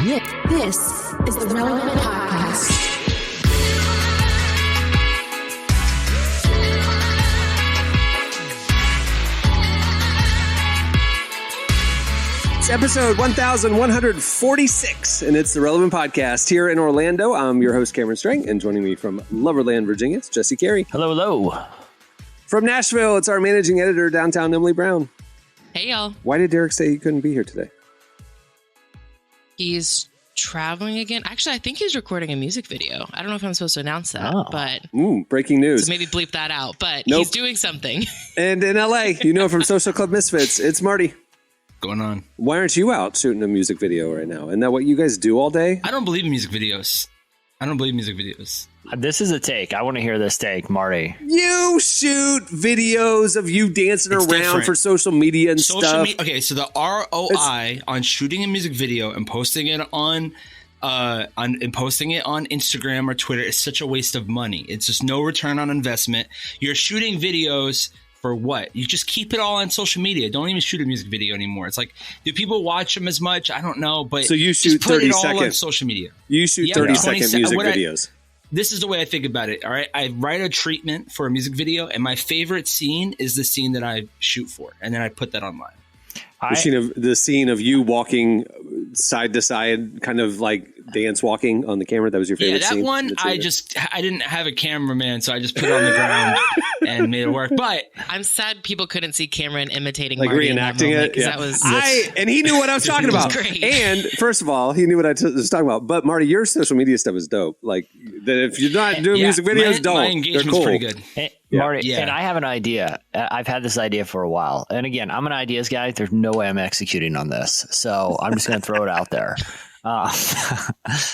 This is the Relevant Podcast. It's episode 1146, and it's the Relevant Podcast here in Orlando. I'm your host, Cameron Strang, and joining me from Loverland, Virginia, it's Jesse Carey. Hello, hello. From Nashville, it's our managing editor downtown, Emily Brown. Hey, y'all. Why did Derek say he couldn't be here today? He's traveling again. Actually, I think he's recording a music video. I don't know if I'm supposed to announce that, but breaking news. so maybe bleep that out. But Nope. He's doing something. And in LA, you know from Social Club Misfits, it's Marty. Going on. Why aren't you out shooting a music video right now? Isn't that what you guys do all day? I don't believe in music videos. This is a take. I want to hear this take, Marty. You shoot videos of you dancing It's around different. for social media and stuff. Okay, so the ROI on shooting a music video and posting it on Instagram or Twitter is such a waste of money. It's just no return on investment. You're shooting videos for what? You just keep it all on social media. Don't even shoot a music video anymore. It's like, do people watch them as much? I don't know, but So you shoot just put 30 it all on seconds. social media. You shoot Yeah, 30-second 20 music what videos. This is the way I think about it. All right. I write a treatment for a music video, and my favorite scene is the scene that I shoot for. And then I put that online. The scene of you walking side to side, kind of like dance walking on the camera. That was your favorite scene? Yeah, that one, I didn't have a cameraman, so I just put it on the ground and made it work. But I'm sad people couldn't see Cameron imitating like Marty in that reenacting moment, it. 'cause Yeah. that was and he knew what I was talking about. great. And first of all, he knew what I was talking about. But Marty, your social media stuff is dope. Like that, if you're not doing music videos, my They're engagement's cool. pretty good. Hey, Yeah. Marty, Yeah. and I have an idea. I've had this idea for a while. And again, I'm an ideas guy. There's no way I'm executing on this. So I'm just going to throw it out there.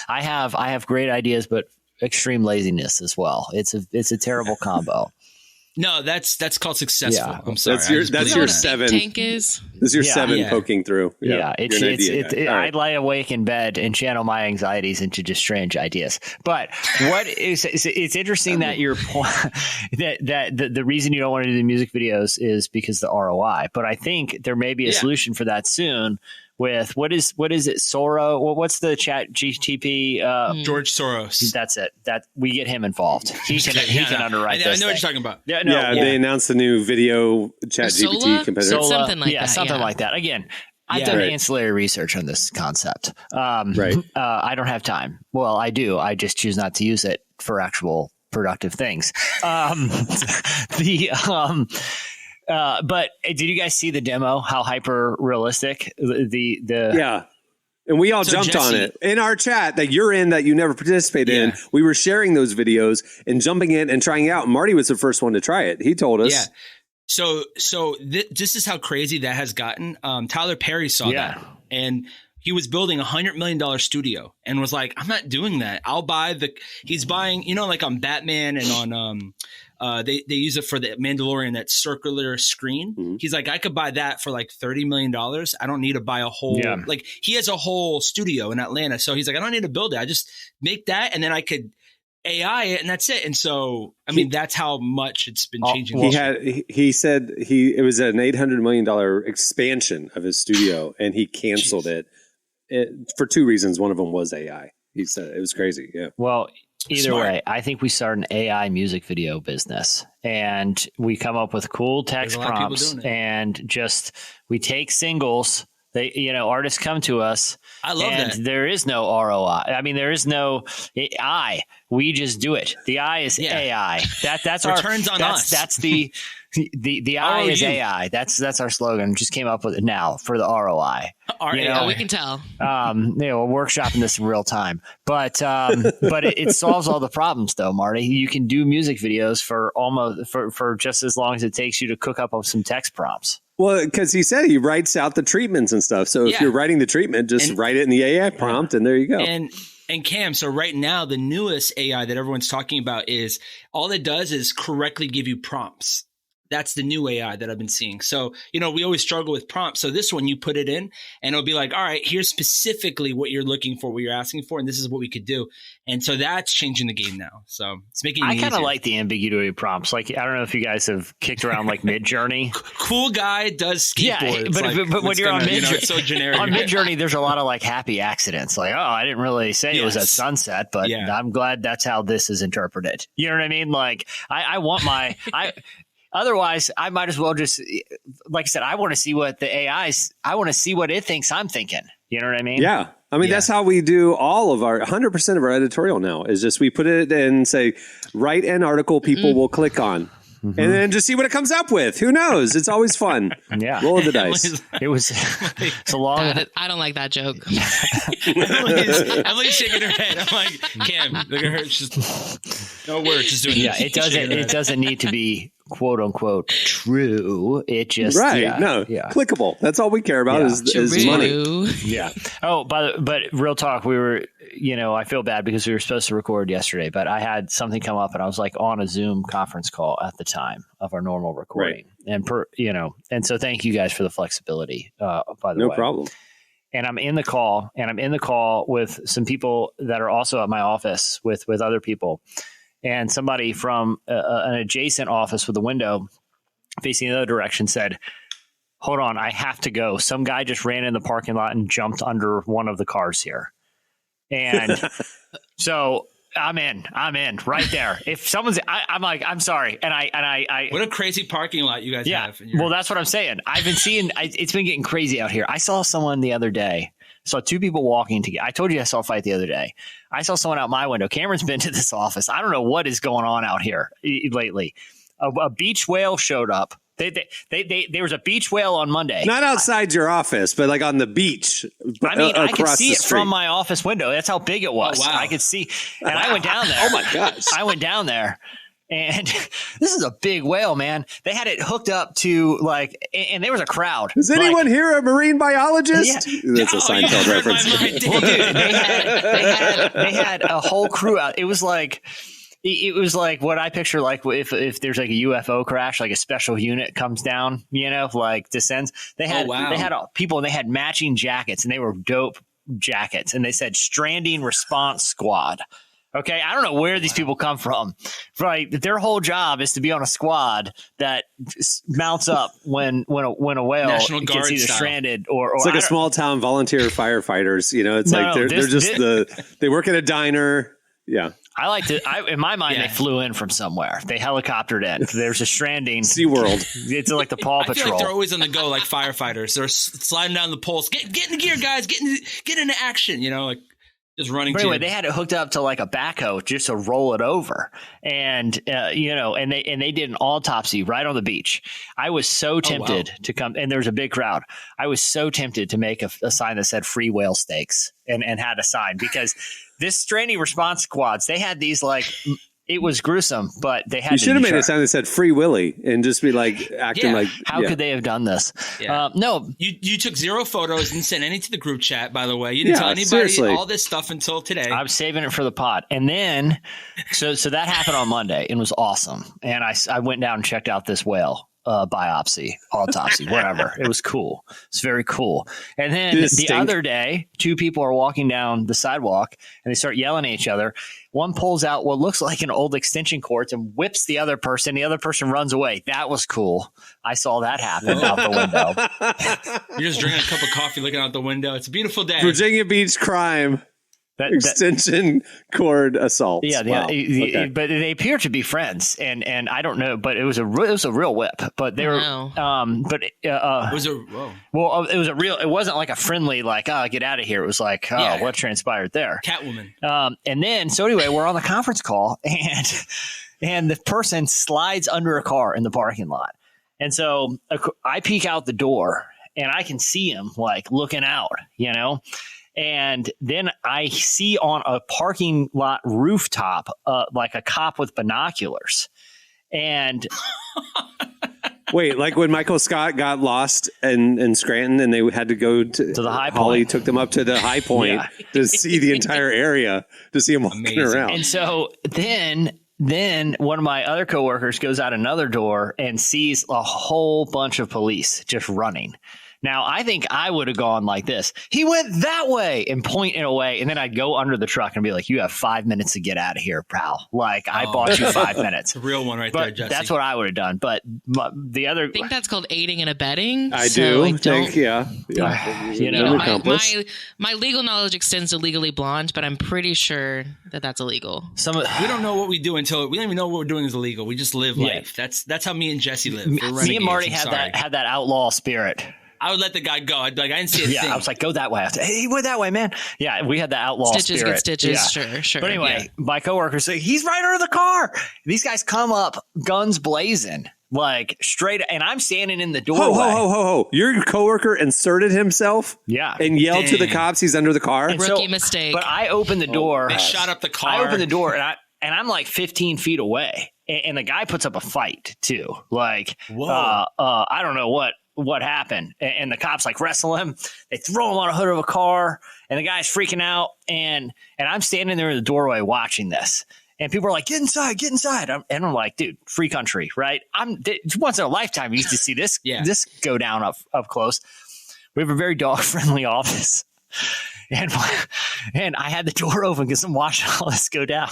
I have great ideas, but extreme laziness as well. It's a terrible combo. No, that's called successful. Yeah. I'm sorry. That's your You know what a seven. think tank is? This is your Yeah. 7 Yeah. poking through. Yeah, You're an idea guy. All I right. lie awake in bed and channel my anxieties into just strange ideas. But what is it's interesting that your point that the reason you don't want to do the music videos is because the ROI. But I think there may be a solution for that soon. With what is it? Sora? What's the chat GTP? George Soros. That's it. That we get him involved. He can underwrite I this. know what thing. you're talking about. Yeah, no, They announced the new video chat GPT Sola? competitor. Sola, Something like that, something yeah. like that. Again, I've Yeah. done Right. ancillary research on this concept. Right. I don't have time. Well, I do. I just choose not to use it for actual productive things. But did you guys see the demo? How hyper realistic Yeah. And we all So jumped on Jesse- it. In our chat that you're in that you never participated in, Yeah. we were sharing those videos and jumping in and trying it out. Marty was the first one to try it. He told us. Yeah. So this is how crazy that has gotten. Tyler Perry saw that, and he was building $100 million studio and was like, I'm not doing that. I'll buy he's buying, like on Batman and on, they use it for the Mandalorian, that circular screen. Mhm. He's like, I could buy that for like $30 million. I don't need to buy a whole, like he has a whole studio in Atlanta. So he's like, I don't need to build it. I just make that and then I could AI it and that's it. And so, I mean, that's how much it's been changing. He said it was an $800 million expansion of his studio and he canceled it for 2 reasons. One of them was AI. He said it was crazy. Yeah. Well, either Smart. way, I think we start an AI music video business and we come up with cool text There's a lot of people prompts doing it. and just we take singles. Artists come to us. I love and that. there is no ROI. I mean, there is no AI. We just do it. The I is Yeah. AI. That's Returns our on that's, us. That's the I is ROU. AI. That's our slogan. Just came up with it now for the ROI. Our You AI. know, We can tell. We're workshopping this in real time, but it solves all the problems though, Marty. You can do music videos for for just as long as it takes you to cook up some text prompts. Well, because he said he writes out the treatments and stuff. So if Yeah. you're writing the treatment, just write it in the AI prompt and there you go. And Cam, so right now, the newest AI that everyone's talking about is all it does is correctly give you prompts. That's the new AI that I've been seeing. So, we always struggle with prompts. So this one, you put it in and it'll be like, all right, here's specifically what you're looking for, what you're asking for. And this is what we could do. And so that's changing the game now. So it's making it I kind of easier. like the ambiguity of prompts. Like, I don't know if you guys have kicked around like Mid-Journey. Cool guy does skateboard. Yeah, but when you're on Mid-Journey, it's so generic. on Mid-Journey, there's a lot of like happy accidents. Like, oh, I didn't really say it was at sunset, but I'm glad that's how this is interpreted. You know what I mean? Like, I want my otherwise, I might as well just, like I said, I want to see what I want to see what it thinks I'm thinking. You know what I mean? Yeah. I mean, that's how we do all of our 100% of our editorial now is just we put it in and say, write an article people will click on. And then just see what it comes up with. Who knows? It's always fun. Yeah. Roll of the dice. It's a long. I don't like that joke. Emily's shaking her head. I'm like, Cam, look at her. She's no words. Just doing this. It doesn't need to be quote unquote true. It just clickable. That's all we care about is money. Yeah. Oh, but real talk, we were, I feel bad because we were supposed to record yesterday, but I had something come up and I was like on a Zoom conference call at the time of our normal recording. Right. And so thank you guys for the flexibility, by the way. No problem. And I'm in the call with some people that are also at my office with other people. And somebody from an adjacent office with a window facing the other direction said, hold on, I have to go. Some guy just ran in the parking lot and jumped under one of the cars here. And so I'm in right there. If someone's, I'm like, I'm sorry. And I what a crazy parking lot you guys have. Well, that's what I'm saying. I've been seeing, it's been getting crazy out here. I saw someone the other day. Saw two people walking together. I told you I saw a fight the other day. I saw someone out my window. Cameron's been to this office. I don't know what is going on out here lately. A beach whale showed up. There was a beach whale on Monday. Not outside your office, but like on the beach. I mean, I could see it from my office window. That's how big it was. Oh, wow. I could see. And I went down there. Oh, my gosh. I went down there. And this is a big whale, man. They had it hooked up to and there was a crowd. Is anyone here a marine biologist? Yeah. That's a Seinfeld reference. Well, dude, they had a whole crew out. It was like what I picture, like if there's like a UFO crash, like a special unit comes down, descends. They had people and they had matching jackets and they were dope jackets. And they said Stranding Response Squad. Okay, I don't know where these people come from. Right, their whole job is to be on a squad that mounts up when a whale gets either stranded or it's like a small town volunteer firefighters. They work at a diner. Yeah, I like to. In my mind, they flew in from somewhere. They helicoptered in. There's a stranding. SeaWorld. It's like the Paw Patrol. I feel like they're always on the go, like firefighters. They're sliding down the poles. Get in gear, guys. Get into action. Just running. But anyway, they had it hooked up to like a backhoe just to roll it over, and and they did an autopsy right on the beach. I was so tempted to come, and there was a big crowd. I was so tempted to make a sign that said "Free Whale Steaks" and had a sign because this Stranding Response Squads, they had these it was gruesome, but they had. You should have made a sign that said "Free Willy" and just be like acting like. How could they have done this? Yeah. No, you took 0 photos and sent any to the group chat. By the way, you didn't tell anybody all this stuff until today. I was saving it for the pod, and then so that happened on Monday and was awesome. And I went down and checked out this whale autopsy, whatever. It was cool. It's very cool. And then the other day, two people are walking down the sidewalk and they start yelling at each other. One pulls out what looks like an old extension cord and whips the other person. The other person runs away. That was cool. I saw that happen out the window. You're just drinking a cup of coffee, looking out the window. It's a beautiful day. Virginia Beach crime. Extension cord assault. Yeah, wow. But they appear to be friends, and I don't know, but it was a real whip. But they were, it was a real. It wasn't like a friendly get out of here. It was like what transpired there, Catwoman. And then anyway, we're on the conference call, and the person slides under a car in the parking lot, and so I peek out the door, and I can see him looking out, And then I see on a parking lot rooftop, a cop with binoculars. And wait, like when Michael Scott got lost in Scranton and they had to go to the high point. Holly took them up to the high point to see the entire area, to see him walking around. And so then then one of my other coworkers goes out another door and sees a whole bunch of police just running. Now, I think I would have gone like this. He went that way and point it away. And then I'd go under the truck and be like, you have 5 minutes to get out of here, pal. Like, I bought you 5 minutes. It's a real one right there, Jesse. That's what I would have done. But the other... I think that's called aiding and abetting. I do think, yeah. You know, my legal knowledge extends to Legally Blonde, but I'm pretty sure that that's illegal. We don't know what we do until we don't even know what we're doing is illegal. We just live life. That's how me and Jesse live. Me and Marty had that outlaw spirit. I would let the guy go. I'd be like, I didn't see a thing. I was like, go that way. Hey, he went that way, man. Yeah, we had the outlaw stitches spirit. Get stitches, sure. But anyway, my coworkers say, he's right under the car. These guys come up, guns blazing, like straight, and I'm standing in the doorway. Ho. Your coworker inserted himself and yelled to the cops he's under the car? Rookie mistake. But I opened the door. They shot up the car. I opened the door, and I'm like 15 feet away. And the guy puts up a fight, too. Like, I don't know what happened. And the cops like wrestle him. They throw him on a hood of a car, and the guy's freaking out. And I'm standing there in the doorway watching this. And people are like, get inside. And I'm like, dude, free country, right? Once in a lifetime, you used to see this go down up close. We have a very dog-friendly office. And I had the door open because I'm watching all this go down.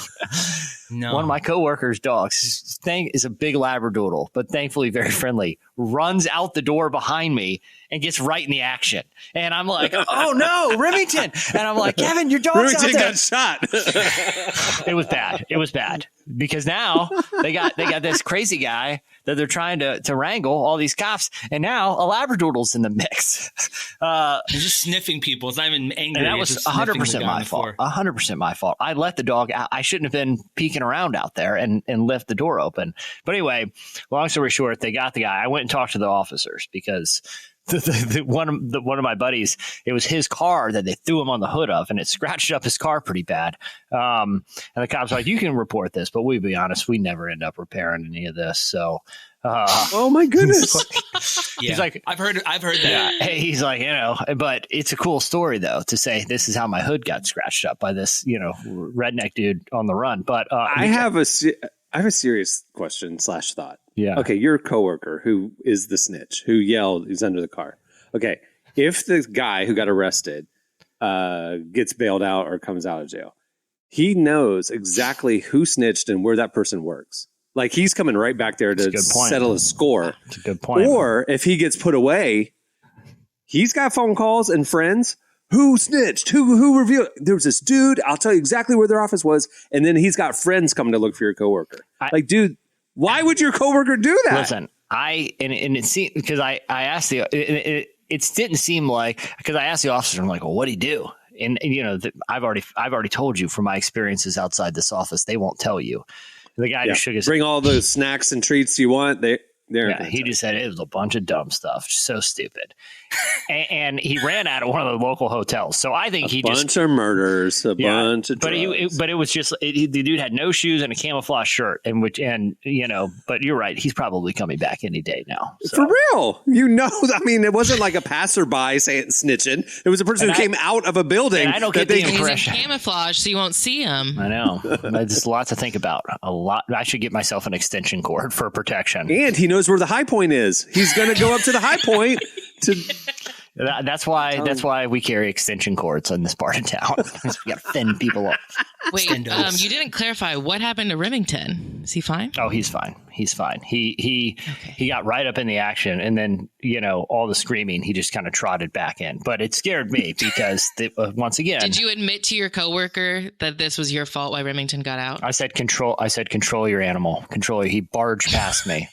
No. One of my coworkers' dogs, his thing is a big Labradoodle, but thankfully very friendly, runs out the door behind me and gets right in the action. And I'm like, oh no, Remington. And I'm like, Kevin, your dog's Remington out there. got shot. It was bad because now they got this crazy guy that they're trying to wrangle, all these cops, and now a Labradoodle's in the mix. He's just sniffing people. It's not even angry. And that was 100% my fault. 100% my fault. I let the dog out. I shouldn't have been peeking around out there and left the door open. But anyway, long story short, they got the guy. I went and talked to the officers because one of my buddies, it was his car that they threw him on the hood of, and it scratched up his car pretty bad. And the cops were like, you can report this, but we'll be honest, we never end up repairing any of this. So, oh my goodness. He's like, I've heard that. Yeah, he's like, but it's a cool story though, to say this is how my hood got scratched up by this, redneck dude on the run. But I have a serious question / thought. Yeah. Okay. Your coworker who is the snitch who yelled, he's under the car. Okay. If the guy who got arrested gets bailed out or comes out of jail, he knows exactly who snitched and where that person works. Like he's coming right back there to settle his score. That's a good point. Or if he gets put away, he's got phone calls and friends. Who snitched? Who revealed? There was this dude. I'll tell you exactly where their office was. And then he's got friends coming to look for your coworker. Dude, why would your coworker do that? Listen, it seemed because I asked it didn't seem like, because I asked the officer, I'm like, well, what'd he do? And I've already told you from my experiences outside this office, they won't tell you. The guy just shook his bring all the snacks and treats you want. He just said it was a bunch of dumb stuff, so stupid, and he ran out of one of the local hotels. So I think a bunch of murders, bunch of drugs. But it was just the dude had no shoes and a camouflage shirt, But you're right, he's probably coming back any day now. So. For real, I mean, it wasn't like a passerby saying snitching. It was a person who came out of a building. I don't get the impression. He's in camouflage, so you won't see him. I know. There's a lot to think about. A lot. I should get myself an extension cord for protection. And he knows where the high point is. He's going to go up to the high point to. That's why we carry extension cords in this part of town. We got to fend people off. Wait, you didn't clarify what happened to Remington. Is he fine? Oh, he's fine. He's fine. He got right up in the action, and then all the screaming, he just kind of trotted back in. But it scared me because once again, did you admit to your coworker that this was your fault why Remington got out? I said control your animal. He barged past me.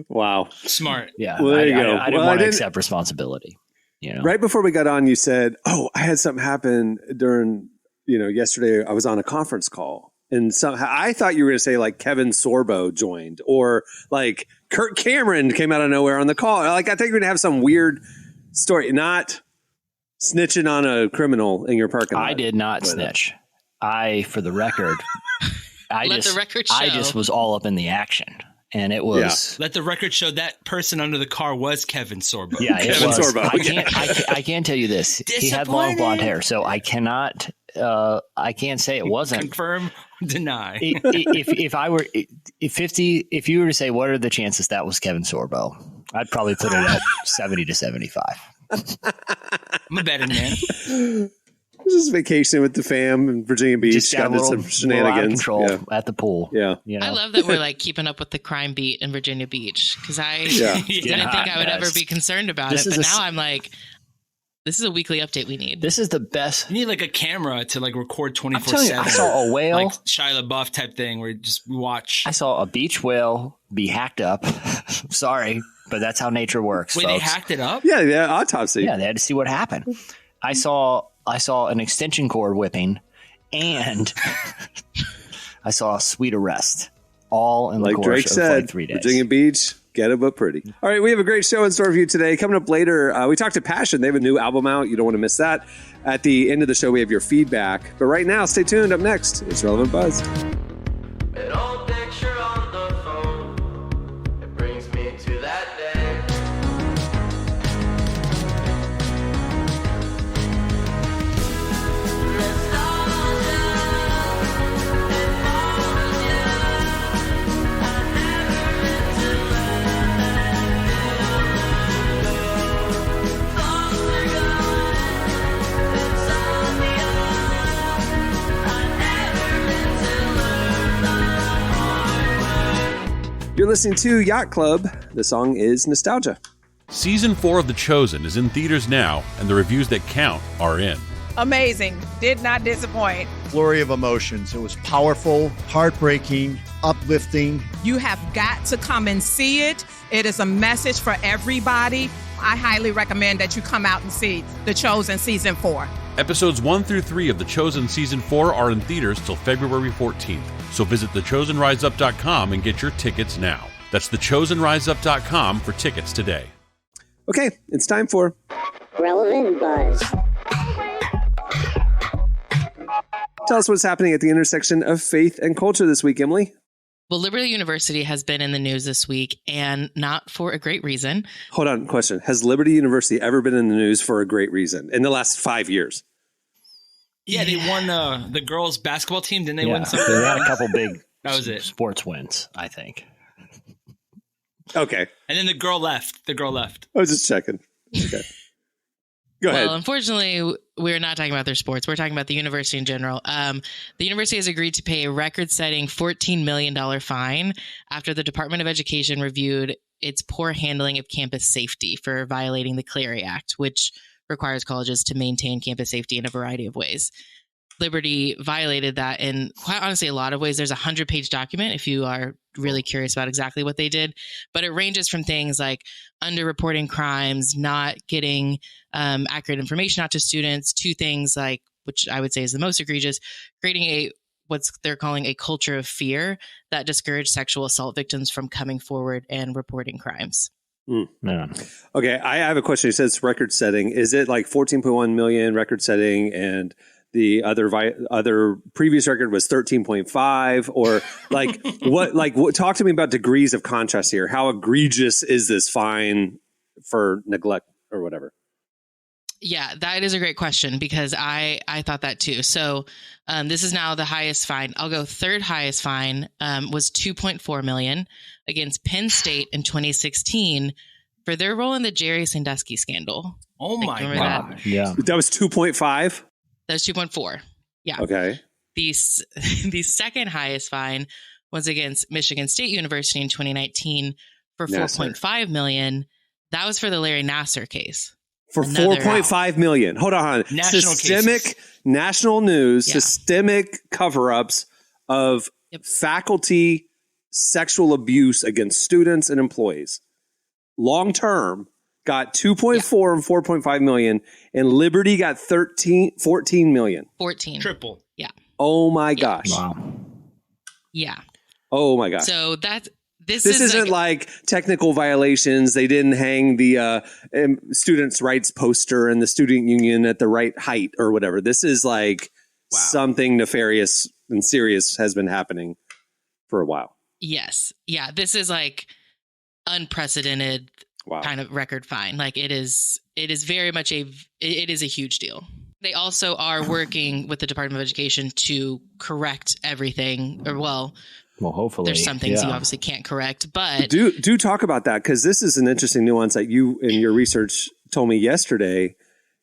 Wow. Smart. Yeah. Well, there you go. I didn't want to accept responsibility. Right before we got on, you said, I had something happen during, yesterday I was on a conference call. And somehow I thought you were going to say like Kevin Sorbo joined or like Kirk Cameron came out of nowhere on the call. Like I think you're going to have some weird story, not snitching on a criminal in your parking lot. I did not snitch. For the record, I just was all up in the action. And it was let the record show that person under the car was Kevin Sorbo. Yeah, Kevin Sorbo. I can't tell you this. He had long blonde hair, so I can't say it wasn't. Confirm Deny. If you were to say what are the chances that was Kevin Sorbo, I'd probably put it at 70 to 75. I'm a betting man. Just vacation with the fam in Virginia Beach. Just got a little, some shenanigans. Control at the pool. Yeah. You know? I love that we're like keeping up with the crime beat in Virginia Beach because I didn't think I would ever be concerned about it. But now I'm like, this is a weekly update we need. This is the best. You need like a camera to like record 24/7. I saw a whale. Like Shia LaBeouf type thing where you just watch. I saw a beach whale be hacked up. Sorry, but that's how nature works. Wait, folks. they hacked it up? Yeah, autopsy. Yeah, they had to see what happened. I saw an extension cord whipping, and I saw a sweet arrest, all in the course Drake of said, like 3 days. Virginia Beach, ghetto but pretty. All right, we have a great show in store for you today. Coming up later, we talked to Passion. They have a new album out. You don't want to miss that. At the end of the show, we have your feedback. But right now, stay tuned. Up next, it's Relevant Buzz. An old picture on the phone, it brings me to that day. You're listening to Yacht Club. The song is Nostalgia. Season 4 of The Chosen is in theaters now, and the reviews that count are in. Amazing. Did not disappoint. Flurry of emotions. It was powerful, heartbreaking, uplifting. You have got to come and see it. It is a message for everybody. I highly recommend that you come out and see The Chosen Season 4. Episodes 1 through 3 of The Chosen Season 4 are in theaters till February 14th. So visit thechosenriseup.com and get your tickets now. That's thechosenriseup.com for tickets today. Okay, it's time for Relevant Buzz. Tell us what's happening at the intersection of faith and culture this week, Emily. Well, Liberty University has been in the news this week, and not for a great reason. Hold on, question. Has Liberty University ever been in the news for a great reason in the last 5 years? Yeah, they won the girls' basketball team. Didn't they win something? They had a couple big that was it. Sports wins, I think. Okay. And then the girl left. I was just checking. Okay. Go ahead. Well, unfortunately, we're not talking about their sports. We're talking about the university in general. The university has agreed to pay a record-setting $14 million fine after the Department of Education reviewed its poor handling of campus safety for violating the Clery Act, which requires colleges to maintain campus safety in a variety of ways. Liberty violated that in, quite honestly, a lot of ways. There's a 100-page document if you are really curious about exactly what they did. But it ranges from things like underreporting crimes, not getting accurate information out to students, to things like, which I would say is the most egregious, creating what's they're calling a culture of fear that discouraged sexual assault victims from coming forward and reporting crimes. Yeah. Okay, I have a question. It says record setting. Is it like 14.1 million record setting and the other previous record was 13.5 or like what talk to me about degrees of contrast here. How egregious is this fine for neglect or whatever? Yeah, that is a great question because I thought that too. So this is now the highest fine. I'll go third highest fine was 2.4 million against Penn State in 2016 for their role in the Jerry Sandusky scandal. Oh my God. That? Yeah. That was 2.5? That was 2.4. Yeah. Okay. The second highest fine was against Michigan State University in 2019 for 4.5 million. That was for the Larry Nassar case. For 4.5 million. Hold on. Systemic national news, systemic cover-ups of faculty sexual abuse against students and employees. Long-term got 2.4 and 4.5 million, and Liberty got 14 million. 14. Triple. Yeah. Oh my gosh. Wow. Yeah. Oh my gosh. So this isn't like technical violations. They didn't hang the students' rights poster and the student union at the right height or whatever. This is like something nefarious and serious has been happening for a while. Yes. Yeah. This is like unprecedented kind of record fine. Like it is very much it is a huge deal. They also are working with the Department of Education to correct everything, or well, hopefully there's some things you obviously can't correct, but do talk about that, because this is an interesting nuance that you in your research told me yesterday,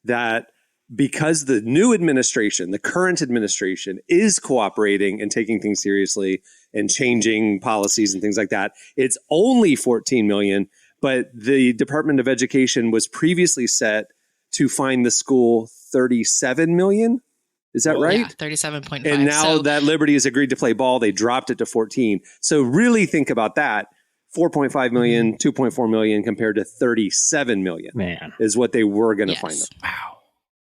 that because the new administration, the current administration, is cooperating and taking things seriously and changing policies and things like that, it's only 14 million, but the Department of Education was previously set to fine the school 37 million. Is that right? Yeah, 37.5. And now that Liberty has agreed to play ball, they dropped it to 14. So really think about that. 4.5 million, 2.4 million compared to 37 million is what they were going to fine them. Wow.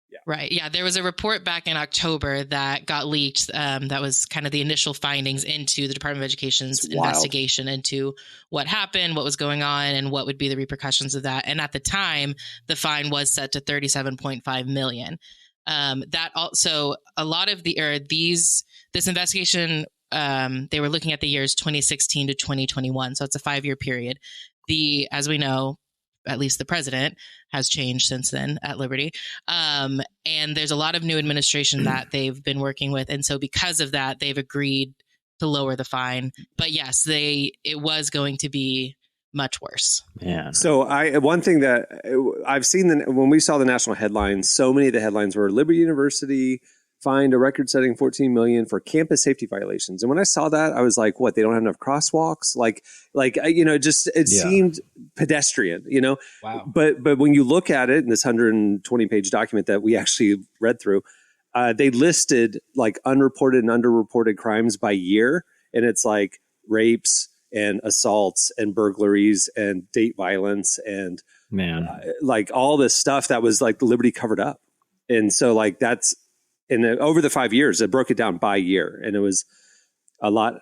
Yeah. Right. Yeah. There was a report back in October that got leaked. That was kind of the initial findings into the Department of Education's investigation into what happened, what was going on, and what would be the repercussions of that. And at the time, the fine was set to 37.5 million. That also, a lot of this investigation, they were looking at the years 2016 to 2021. So it's a 5-year period. As we know, at least the president has changed since then at Liberty. And there's a lot of new administration that they've been working with. And so because of that, they've agreed to lower the fine. But yes, it was going to be much worse. Yeah. So one thing that I've seen when we saw the national headlines, so many of the headlines were Liberty University fined a record-setting 14 million for campus safety violations. And when I saw that, I was like, "What? They don't have enough crosswalks?" It seemed pedestrian, Wow. But when you look at it in this 120-page document that we actually read through, they listed like unreported and underreported crimes by year, and it's like rapes and assaults and burglaries and date violence and like all this stuff that was like the Liberty covered up. And so like that's. And over the 5 years, it broke it down by year, and it was a lot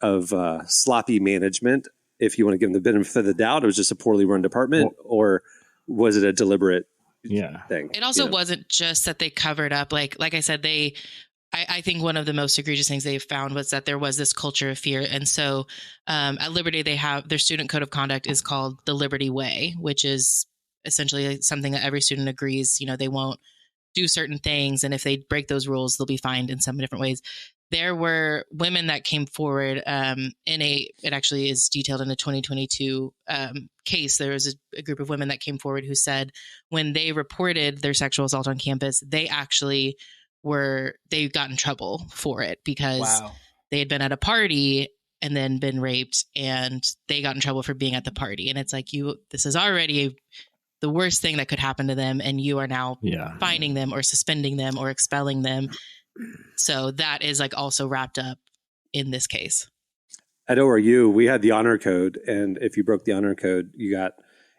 of sloppy management. If you want to give them the benefit of the doubt, it was just a poorly run department, or was it a deliberate thing? It also wasn't just that they covered up. Like I said, I think one of the most egregious things they found was that there was this culture of fear. And so at Liberty, they have their student code of conduct is called the Liberty Way, which is essentially something that every student agrees, they won't do certain things. And if they break those rules, they'll be fined in some different ways. There were women that came forward it actually is detailed in a 2022 case. There was a group of women that came forward who said when they reported their sexual assault on campus, they actually they got in trouble for it because they had been at a party and then been raped, and they got in trouble for being at the party. And it's like, this is already the worst thing that could happen to them, and you are now fining them or suspending them or expelling them. So that is like also wrapped up in this case. At ORU, we had the honor code, and if you broke the honor code, you got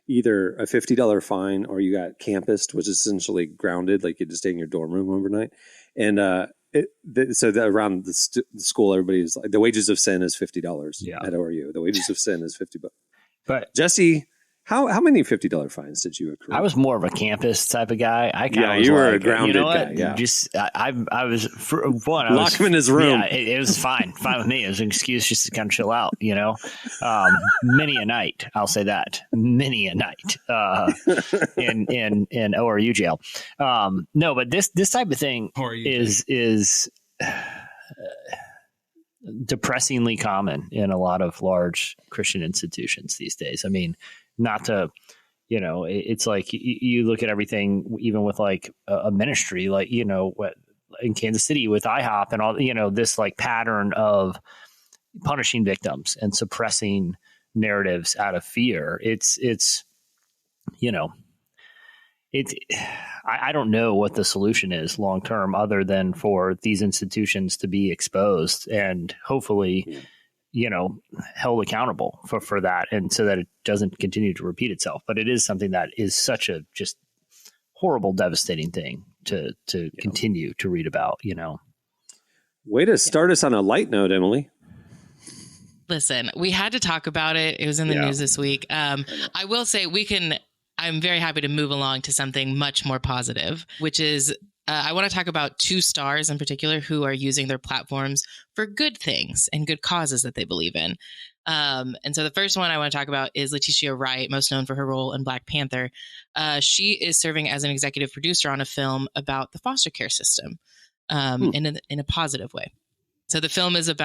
either a $50 fine or you got campused, which is essentially grounded, like you had to stay in your dorm room overnight. And around the school, everybody's like, the wages of sin is $50 at ORU. The wages of sin is $50. But Jesse, how many $50 fines did you accrue? I was more of a campus type of guy. You were a grounded guy. Yeah. I was for one. Lock him in his room. Yeah, it was fine with me. It was an excuse just to kind of chill out. Many a night. I'll say that. Many a night in ORU jail. No, but this type of thing is depressingly common in a lot of large Christian institutions these days. I mean, not to, it's like you look at everything, even with like a ministry, like, what in Kansas City with IHOP and all, this like pattern of punishing victims and suppressing narratives out of fear. I don't know what the solution is long term other than for these institutions to be exposed and hopefully held accountable for that, and so that it doesn't continue to repeat itself. But it is something that is such a just horrible, devastating thing to continue to read about, Way to start us on a light note, Emily. Listen, we had to talk about it. It was in the news this week. I will say I'm very happy to move along to something much more positive, which is I want to talk about 2 stars in particular who are using their platforms for good things and good causes that they believe in. And so the first one I want to talk about is Letitia Wright, most known for her role in Black Panther. She is serving as an executive producer on a film about the foster care system in a positive way. So the film is it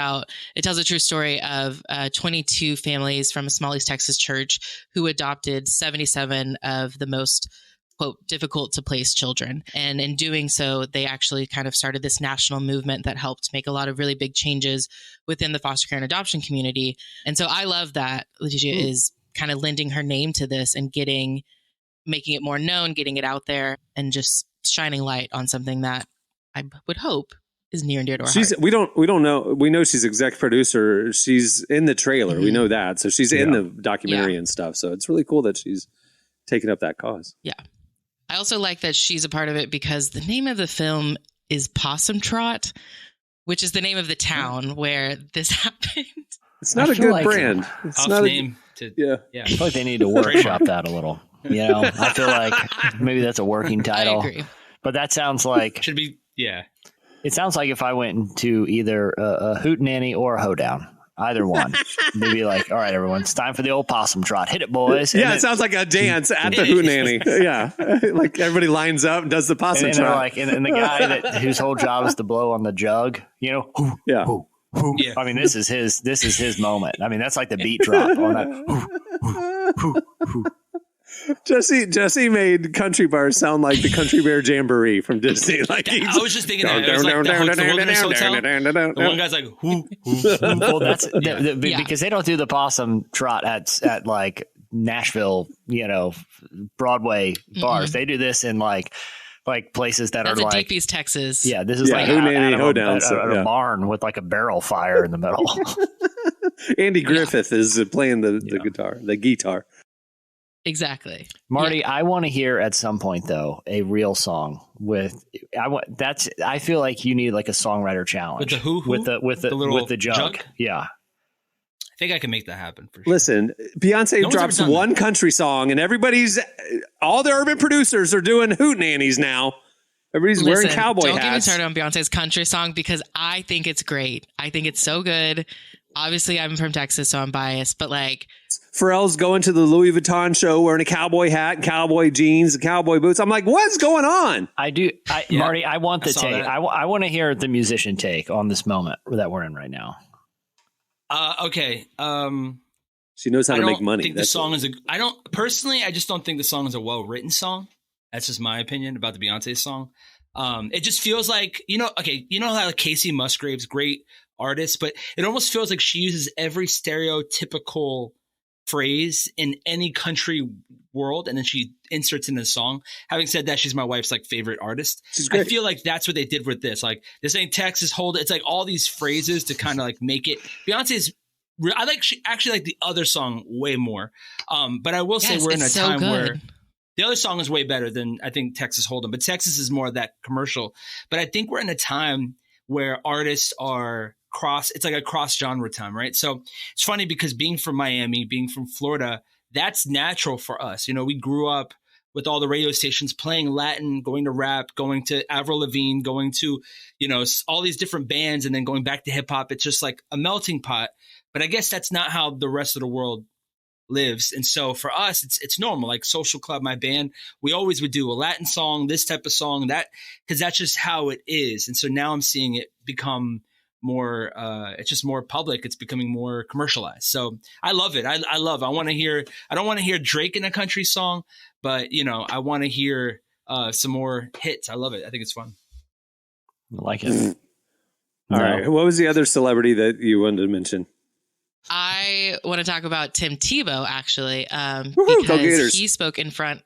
tells a true story of 22 families from a small East Texas church who adopted 77 of the most, quote, difficult to place children. And in doing so, they actually kind of started this national movement that helped make a lot of really big changes within the foster care and adoption community. And so I love that Letitia is kind of lending her name to this and making it more known, getting it out there, and just shining light on something that I would hope is near and dear to our heart. We don't know. We know she's exec producer. She's in the trailer. We know that. So she's in the documentary and stuff. So it's really cool that she's taking up that cause. Yeah. I also like that she's a part of it because the name of the film is Possum Trot, which is the name of the town where this happened. It's not a good brand. It's not name. I feel like they need to workshop that a little. You know, I feel like maybe that's a working title. I agree. But that sounds like should be. Yeah. It sounds like if I went into either a hootenanny or a hoedown, either one, they'd be like, all right, everyone, it's time for the old possum trot. Hit it, boys. Yeah, it sounds like a dance at the hootenanny. Yeah. Like everybody lines up and does the possum trot. Like, and the guy whose whole job is to blow on the jug, you know? Yeah. Yeah. I mean, this is his moment. I mean, that's like the beat drop on that. Jesse made Country Bar sound like the Country Bear Jamboree from Disney. Like I was just thinking that. It was like the Wilderness Hotel. The one guy's like, well, that's because they don't do the possum trot at like Nashville, you know, Broadway bars. They do this in like places that that's are like Deep East Texas. Yeah, this is like a barn with like a barrel fire in the middle. Andy Griffith is playing the guitar. Exactly. Marty, I want to hear at some point though a real song I feel like you need like a songwriter challenge with the with the jug. Yeah. I think I can make that happen for sure. Listen, Beyonce drops one country song and all the urban producers are doing hootenannies now. Everybody's wearing cowboy hats. Don't get me started on Beyonce's country song because I think it's great. I think it's so good. Obviously, I'm from Texas, so I'm biased, but like Pharrell's going to the Louis Vuitton show wearing a cowboy hat and cowboy jeans and cowboy boots. I'm like, what's going on? Marty, I want the take. I want to hear the musician take on this moment that we're in right now. Okay. She knows how to make money. I just don't think the song is a well-written song. That's just my opinion about the Beyonce song. It just feels like, you know how like Casey Musgrave's great artist, but it almost feels like she uses every stereotypical phrase in any country world and then she inserts in a song. Having said that, she's my wife's like favorite artist. I feel like that's what they did with this. Like, this ain't Texas, hold it. It's like all these phrases to kind of like make it. Beyonce's actually like the other song way more. But I will say we're in a time where the other song is way better than I think Texas Hold'em, but Texas is more of that commercial. But I think we're in a time where artists are it's like a cross genre time, right? So it's funny because being from Miami, being from Florida, that's natural for us. You know, we grew up with all the radio stations playing Latin, going to rap, going to Avril Lavigne, going to, you know, all these different bands and then going back to hip hop. It's just like a melting pot. But I guess that's not how the rest of the world lives. And so for us, it's normal. Like Social Club, my band, we always would do a Latin song, this type of song, because that's just how it is. And so now I'm seeing it become more, it's just more public. It's becoming more commercialized. So I love it. I don't want to hear Drake in a country song, but you know, I want to hear some more hits. I love it. I think it's fun. I like it. All right. What was the other celebrity that you wanted to mention? I want to talk about Tim Tebow actually, because he spoke in front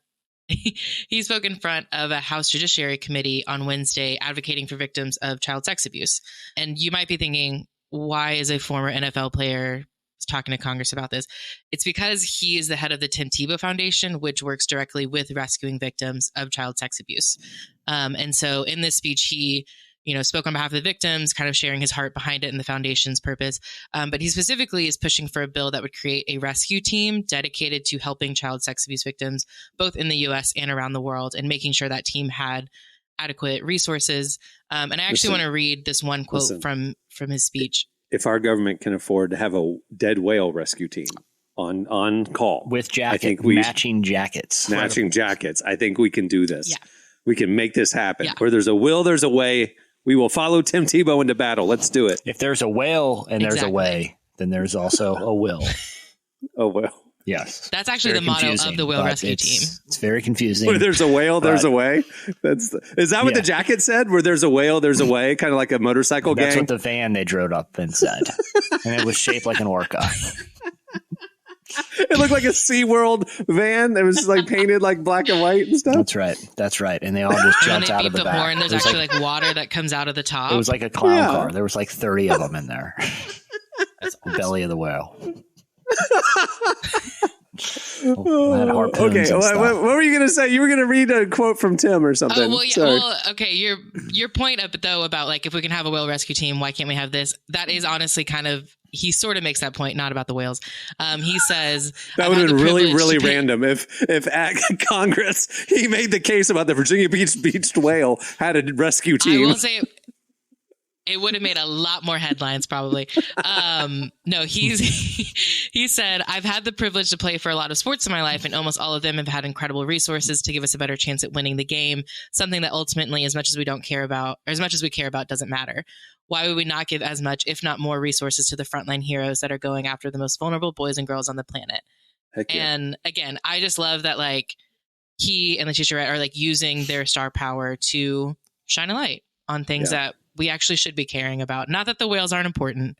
of a House Judiciary Committee on Wednesday advocating for victims of child sex abuse. And you might be thinking, why is a former NFL player talking to Congress about this? It's because he is the head of the Tim Tebow Foundation, which works directly with rescuing victims of child sex abuse. And so in this speech, he spoke on behalf of the victims, kind of sharing his heart behind it and the foundation's purpose. But he specifically is pushing for a bill that would create a rescue team dedicated to helping child sex abuse victims, both in the U.S. and around the world, and making sure that team had adequate resources. And I actually want to read this one quote from his speech. if our government can afford to have a dead whale rescue team on call with matching jackets, I think we can do this. Yeah. We can make this happen. Yeah. Where there's a will, there's a way. We will follow Tim Tebow into battle. Let's do it. If there's a whale and there's a way, then there's also a will. Oh, well. Yes. That's actually the motto of the whale rescue team. It's very confusing. Where there's a whale, there's a way. Is that what the jacket said? Where there's a whale, there's a way? Kind of like a motorcycle gang? That's what the van they drove up and said. And it was shaped like an orca. It looked like a SeaWorld van that was like painted like black and white and stuff. That's right. And they all just jumped out of the back. Horn, there's actually like water that comes out of the top. It was like a clown car. There was like 30 of them in there. That's the belly of the whale. Okay, what were you going to say? You were going to read a quote from Tim or something. Oh, well, yeah. Well, okay. Your point about like, if we can have a whale rescue team, why can't we have this? That is honestly kind of, he sort of makes that point, not about the whales. He says that would have been really random if at Congress he made the case about the Virginia beached whale had a rescue team. I will say it would have made a lot more headlines, probably. No, he said, I've had the privilege to play for a lot of sports in my life, and almost all of them have had incredible resources to give us a better chance at winning the game. Something that ultimately, as much as we care about, doesn't matter. Why would we not give as much, if not more, resources to the frontline heroes that are going after the most vulnerable boys and girls on the planet? Heck yeah. And again, I just love that like he and Letitia Wright are like using their star power to shine a light on things that we actually should be caring about. Not that the whales aren't important,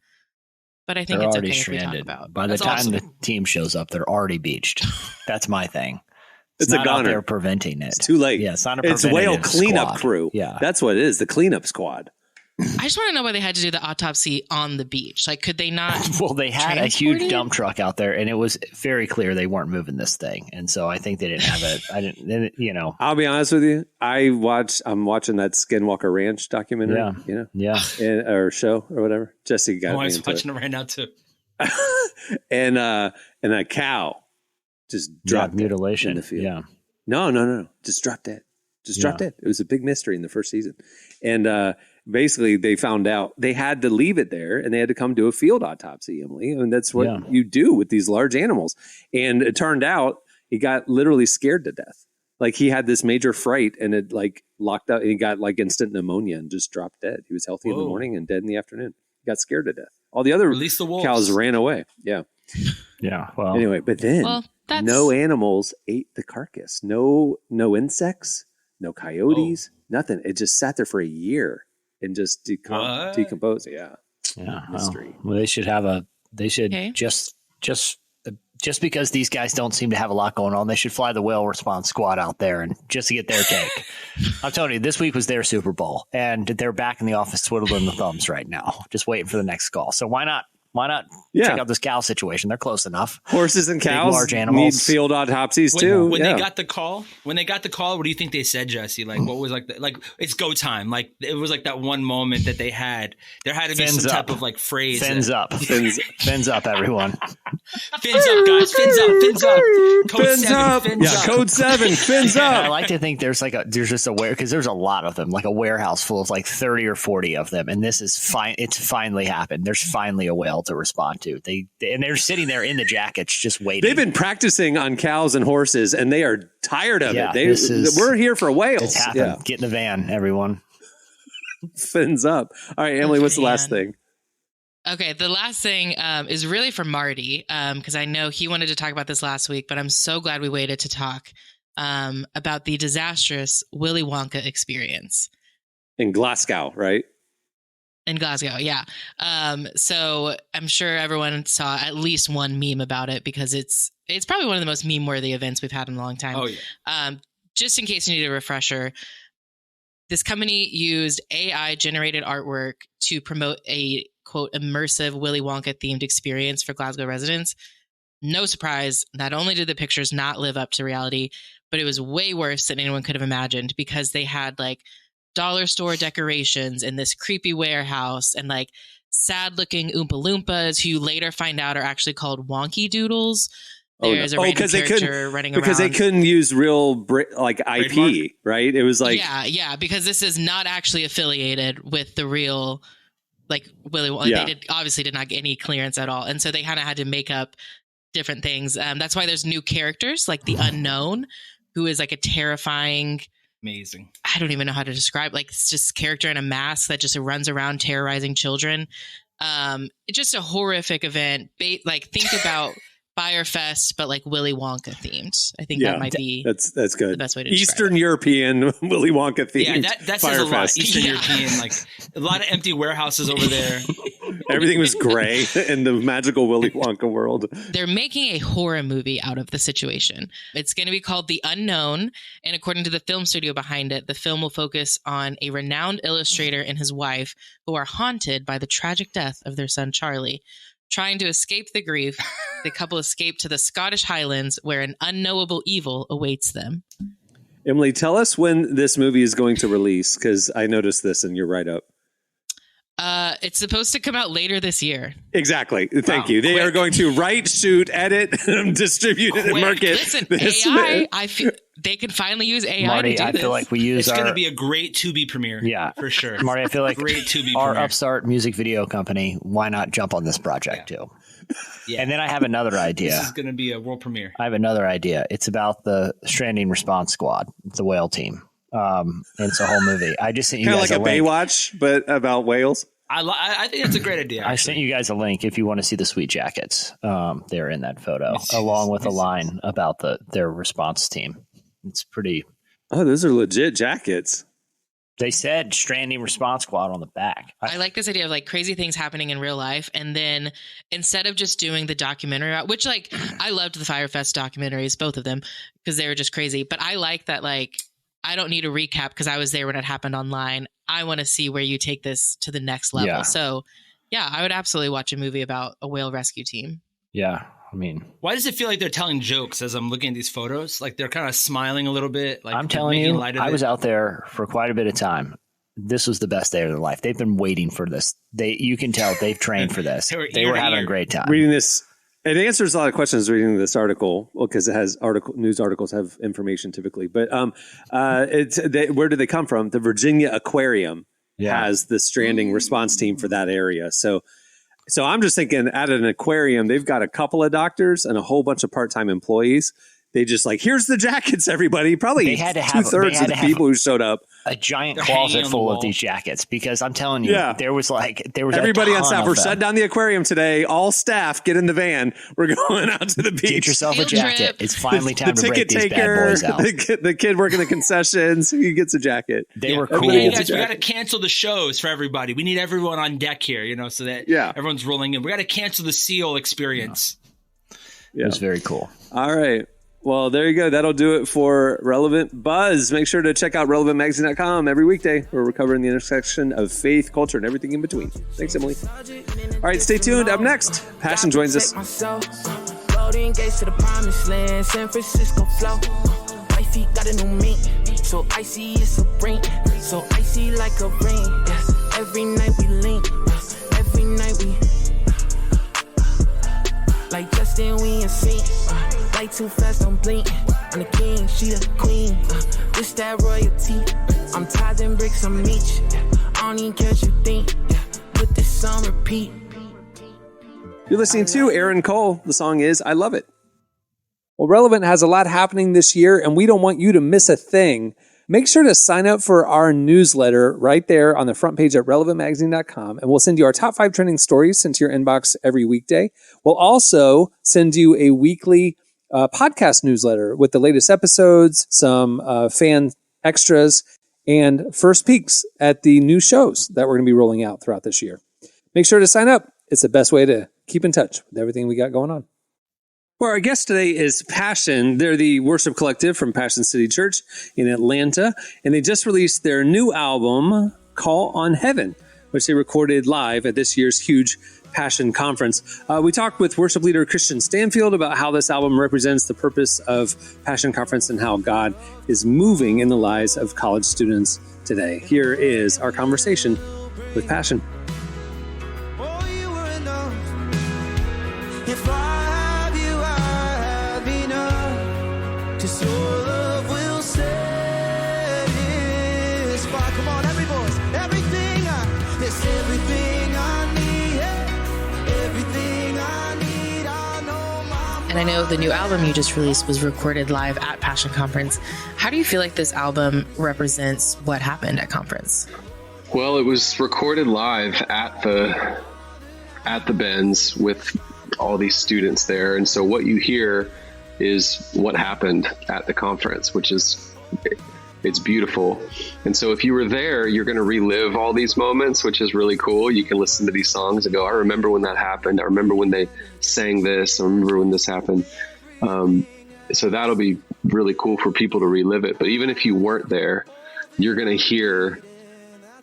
but I think they're it's already okay stranded. if we talk about. By the time the team shows up, they're already beached. That's my thing. It's not a goner. Out there preventing it. It's too late. Yeah, it's not It's whale cleanup crew. Yeah, that's what it is. The cleanup squad. I just want to know why they had to do the autopsy on the beach. Like, could they not? Well, they had a huge dump truck out there, and it was very clear they weren't moving this thing. And so I think they didn't have it. I'll be honest with you. I'm watching that Skinwalker Ranch documentary. Or show or whatever. Jesse got me into watching it right now too. and a cow just dropped mutilation in the field. Yeah. No. Just dropped dead. Dropped dead. It was a big mystery in the first season. And basically they found out they had to leave it there and they had to come do a field autopsy, Emily. And that's what you do with these large animals. And it turned out he got literally scared to death. Like he had this major fright and it like locked up and he got like instant pneumonia and just dropped dead. He was healthy in the morning and dead in the afternoon. He got scared to death. All the other cows ran away. Yeah. Yeah. Well, anyway, but then no animals ate the carcass. No insects, no coyotes, nothing. It just sat there for a year and just decomposed. Yeah. Mystery. Well, they should have just because these guys don't seem to have a lot going on, they should fly the whale response squad out there and just to get their take. I'm telling you, this week was their Super Bowl and they're back in the office twiddling the thumbs right now, just waiting for the next call. So why not check out this cow situation? They're close enough. Horses and cows large animals need field autopsies too. When they got the call, what do you think they said, Jesse? Like, what was like it's go time. Like it was like that one moment that they had. There had to be some type of like phrase. Fins up, everyone. Fins up, guys. Fins up. Code 7. Fins up. Code 7. Fins up. I like to think there's just a because there's a lot of them, like a warehouse full of like 30 or 40 of them, and this is fine. It's finally happened. There's finally a whale to respond to. They're sitting there in the jackets just waiting. They've been practicing on cows and horses and they are tired of it. We're here for whales. It's happened. Yeah. Get in the van, everyone. Fins up. All right, Emily, what's the last thing? Okay, the last thing is really for Marty, because I know he wanted to talk about this last week, but I'm so glad we waited to talk about the disastrous Willy Wonka experience. In Glasgow, right? In Glasgow, yeah. So I'm sure everyone saw at least one meme about it because it's probably one of the most meme-worthy events we've had in a long time. Oh, yeah. Just in case you need a refresher, this company used AI-generated artwork to promote a, quote, immersive Willy Wonka-themed experience for Glasgow residents. No surprise, not only did the pictures not live up to reality, but it was way worse than anyone could have imagined because they had, like, dollar store decorations in this creepy warehouse and like sad looking Oompa Loompas who you later find out are actually called Wonky Doodles. There's a random character running around. Because they couldn't use real like IP, right? It was like yeah, because this is not actually affiliated with the real like Willy Wonky. They obviously did not get any clearance at all. And so they kind of had to make up different things. That's why there's new characters like the Unknown, who is like a terrifying, amazing. I don't even know how to describe. Like it's just character in a mask that just runs around terrorizing children. It's just a horrific event. Like think about Firefest, but like Willy Wonka themed. I think that might be that's good. The best way to Eastern European Willy Wonka themed. Yeah, that says a lot. Eastern European, like a lot of empty warehouses over there. Everything was gray in the magical Willy Wonka world. They're making a horror movie out of the situation. It's going to be called The Unknown, and according to the film studio behind it, the film will focus on a renowned illustrator and his wife who are haunted by the tragic death of their son Charlie. Trying to escape the grief, the couple escape to the Scottish Highlands where an unknowable evil awaits them. Emily, tell us when this movie is going to release, because I noticed this in your write-up. It's supposed to come out later this year. Exactly. Thank you. They are going to write, shoot, edit, distribute it, and market. Listen, AI, I feel they can finally use AI Marty, to do I this. feel like we use It's going to be a great Tubi premiere. Yeah. For sure. Marty, I feel like great Tubi our premiere. upstart music video company, why not jump on this project too? Yeah. And then I have another idea. This is going to be a world premiere. I have another idea. It's about the Stranding Response Squad, the whale team. And it's a whole movie. I just sent you Kind of guys like a link. Baywatch, but about whales. I think that's a great idea. I sent you guys a link if you want to see the sweet jackets. They're in that photo, along with a line about their response team. It's pretty. Oh, those are legit jackets. They said Stranding Response Squad on the back. I like this idea of like crazy things happening in real life. And then instead of just doing the documentary, which like I loved the Firefest documentaries, both of them, because they were just crazy. But I like that, like, I don't need a recap because I was there when it happened online. I want to see where you take this to the next level. Yeah. So yeah, I would absolutely watch a movie about a whale rescue team. Yeah. I mean, why does it feel like they're telling jokes as I'm looking at these photos? Like they're kind of smiling a little bit. Like I'm telling you, I was out there for quite a bit of time. This was the best day of their life. They've been waiting for this. You can tell they've trained for this. They were having a great time. Reading this, it answers a lot of questions reading this article, because it has news articles have information typically. But where do they come from? The Virginia Aquarium has the stranding response team for that area. So I'm just thinking, at an aquarium, they've got a couple of doctors and a whole bunch of part-time employees. They just like, here's the jackets, everybody. Probably they had to have 2/3 of the people who showed up. A giant closet full of these jackets, because I'm telling you, there was everybody on staff. We're shutting down the aquarium today. All staff, get in the van. We're going out to the beach. Get yourself a jacket. It's finally time to break these bad taker, boys out. The kid working the concessions, he gets a jacket. They were cool. Guys, we got to cancel the shows for everybody. We need everyone on deck here, so that everyone's rolling in. We got to cancel the SEAL experience. Yeah. It was very cool. All right. Well, there you go. That'll do it for Relevant Buzz. Make sure to check out relevantmagazine.com every weekday, where we're covering the intersection of faith, culture, and everything in between. Thanks, Emily. All right, stay tuned. Up next, Passion joins us. Golden Gates to the promised land, San Francisco flow. Wifey got a new mink, so icy it's a ring, so icy like a ring. Yeah. Every night we link, every night we like Justin, we in sync. Light too fast, don't blink. I'm the king, she the queen. This that royalty. I'm tithing bricks on each. I don't even care what you think. Put this on repeat. You're listening to Aaron Cole. The song is I Love It. Well, Relevant has a lot happening this year, and we don't want you to miss a thing. Make sure to sign up for our newsletter right there on the front page at relevantmagazine.com, and we'll send you our top 5 trending stories sent to your inbox every weekday. We'll also send you a weekly podcast newsletter with the latest episodes, some fan extras, and first peeks at the new shows that we're going to be rolling out throughout this year. Make sure to sign up. It's the best way to keep in touch with everything we got going on. Well, our guest today is Passion. They're the worship collective from Passion City Church in Atlanta, and they just released their new album, Call on Heaven, which they recorded live at this year's huge Passion Conference. We talked with worship leader Kristian Stanfill about how this album represents the purpose of Passion Conference and how God is moving in the lives of college students today. Here is our conversation with Passion. Come on, every voice, everything And I know the new album you just released was recorded live at Passion Conference. How do you feel like this album represents what happened at conference? Well, it was recorded live at the Benz with all these students there. And so what you hear is what happened at the conference, which is, it's beautiful. And so if you were there, you're going to relive all these moments, which is really cool. You can listen to these songs and go, I remember when that happened. I remember when they sang this. I remember when this happened. So that'll be really cool for people to relive it. But even if you weren't there, you're going to hear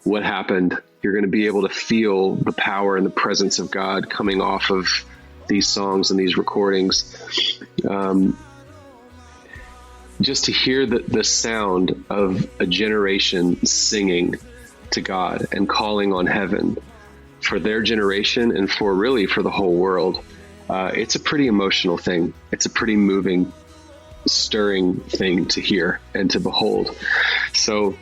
what happened. You're going to be able to feel the power and the presence of God coming off of these songs and these recordings. Just to hear the sound of a generation singing to God and calling on heaven for their generation and for the whole world. It's a pretty emotional thing. It's a pretty moving, stirring thing to hear and to behold. So,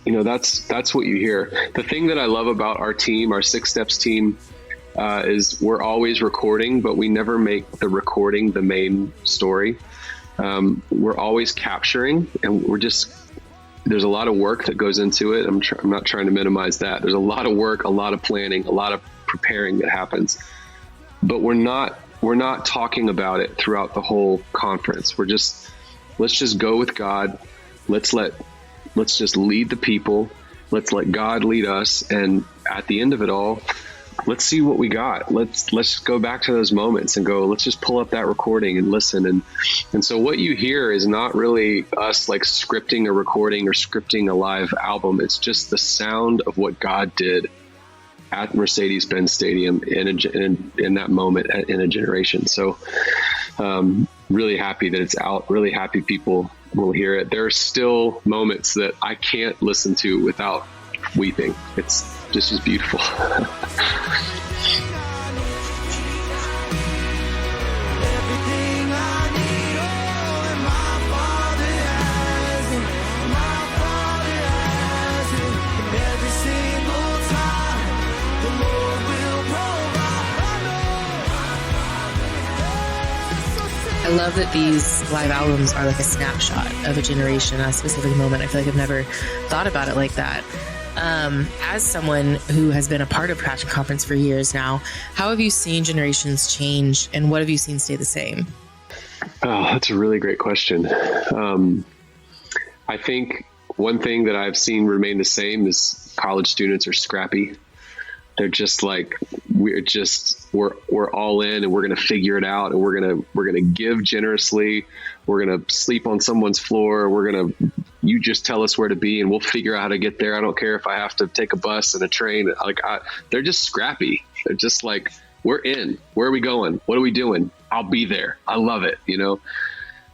that's what you hear. The thing that I love about our team, our Six Steps team, is we're always recording, but we never make the recording the main story. We're always capturing, and there's a lot of work that goes into it. I'm not trying to minimize that. There's a lot of work, a lot of planning, a lot of preparing that happens, but we're not talking about it throughout the whole conference. Let's just go with God. Let's just lead the people. Let's let God lead us. And at the end of it all, let's see what we got. Let's go back to those moments and go, let's just pull up that recording and listen. And so what you hear is not really us like scripting a recording or scripting a live album. It's just the sound of what God did at Mercedes-Benz Stadium in that moment in a generation. So really happy that it's out, really happy people will hear it. There are still moments that I can't listen to without weeping. It's just as beautiful. I love that these live albums are like a snapshot of a generation, a specific moment. I feel like I've never thought about it like that. As someone who has been a part of Passion Conference for years now, how have you seen generations change, and what have you seen stay the same? Oh, that's a really great question. I think one thing that I've seen remain the same is college students are scrappy. They're just like, we're all in, and we're going to figure it out, and we're going to give generously. We're going to sleep on someone's floor. You just tell us where to be and we'll figure out how to get there. I don't care if I have to take a bus and a train. They're just scrappy. They're just like, we're in. Where are we going? What are we doing? I'll be there. I love it.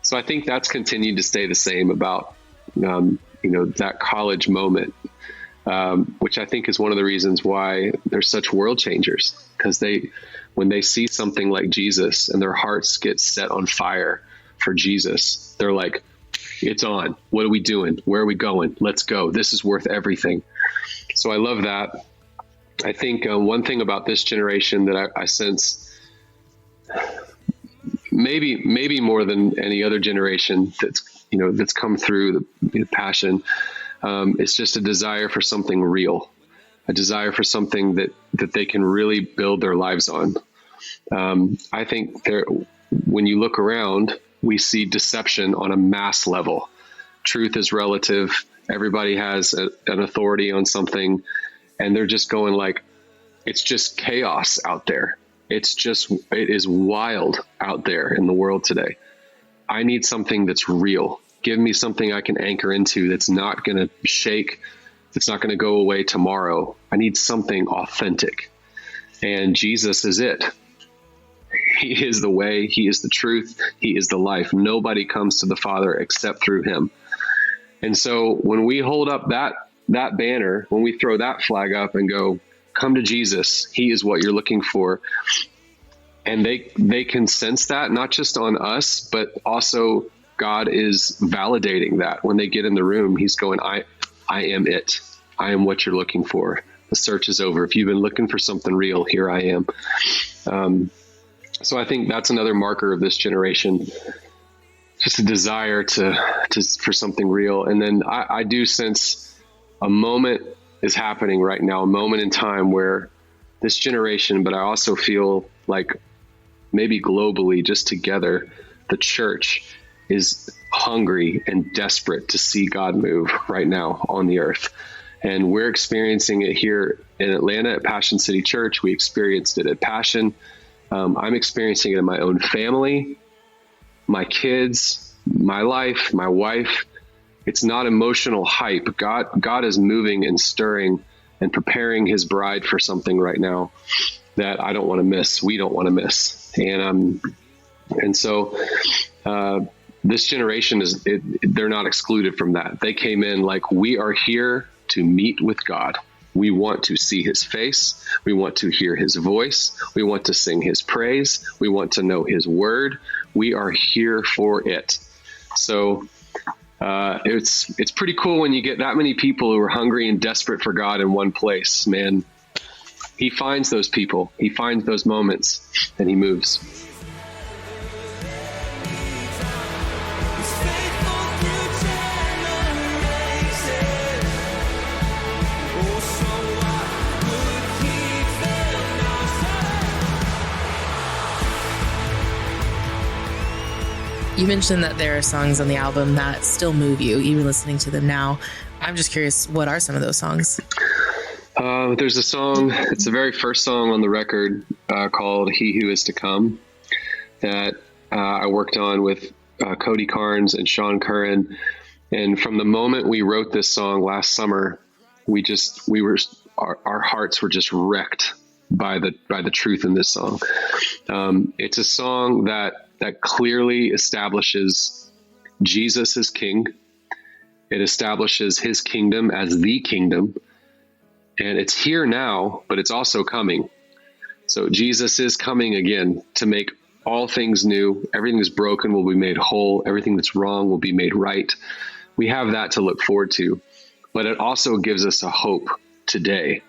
So I think that's continued to stay the same about, that college moment, which I think is one of the reasons why they're such world changers, because when they see something like Jesus and their hearts get set on fire for Jesus, they're like, it's on. What are we doing? Where are we going? Let's go. This is worth everything. So I love that. I think one thing about this generation that I sense, maybe more than any other generation that's come through the passion, it's just a desire for something real, a desire for something that they can really build their lives on. I think when you look around, we see deception on a mass level. Truth is relative. Everybody has an authority on something, and they're just going like, it's just chaos out there. It is wild out there in the world today. I need something that's real. Give me something I can anchor into that's not going to shake, that's not going to go away tomorrow. I need something authentic. And Jesus is it. He is the way, he is the truth, he is the life. Nobody comes to the Father except through him. And so when we hold up that banner, when we throw that flag up and go, come to Jesus, he is what you're looking for. And they can sense that, not just on us, but also God is validating that. When they get in the room, he's going, I am it. I am what you're looking for. The search is over. If you've been looking for something real, here I am. So I think that's another marker of this generation, just a desire for something real. And then I do sense a moment is happening right now, a moment in time where this generation, but I also feel like maybe globally, just together, the church is hungry and desperate to see God move right now on the earth. And we're experiencing it here in Atlanta at Passion City Church. We experienced it at Passion. I'm experiencing it in my own family, my kids, my life, my wife. It's not emotional hype. God is moving and stirring and preparing his bride for something right now that I don't want to miss. We don't want to miss. And so this generation they're not excluded from that. They came in like, we are here to meet with God. We want to see his face. We want to hear his voice. We want to sing his praise. We want to know his word. We are here for it. So it's pretty cool when you get that many people who are hungry and desperate for God in one place, man. He finds those people. He finds those moments and he moves. You mentioned that there are songs on the album that still move you, even listening to them now. I'm just curious, what are some of those songs? There's a song, it's the very first song on the record called He Who Is to Come that I worked on with Cody Carnes and Sean Curran. And from the moment we wrote this song last summer, our hearts were just wrecked by the truth in this song. It's a song that clearly establishes Jesus as king. It establishes his kingdom as the kingdom. And it's here now, but it's also coming. So Jesus is coming again to make all things new. Everything that's broken will be made whole. Everything that's wrong will be made right. We have that to look forward to, but it also gives us a hope today.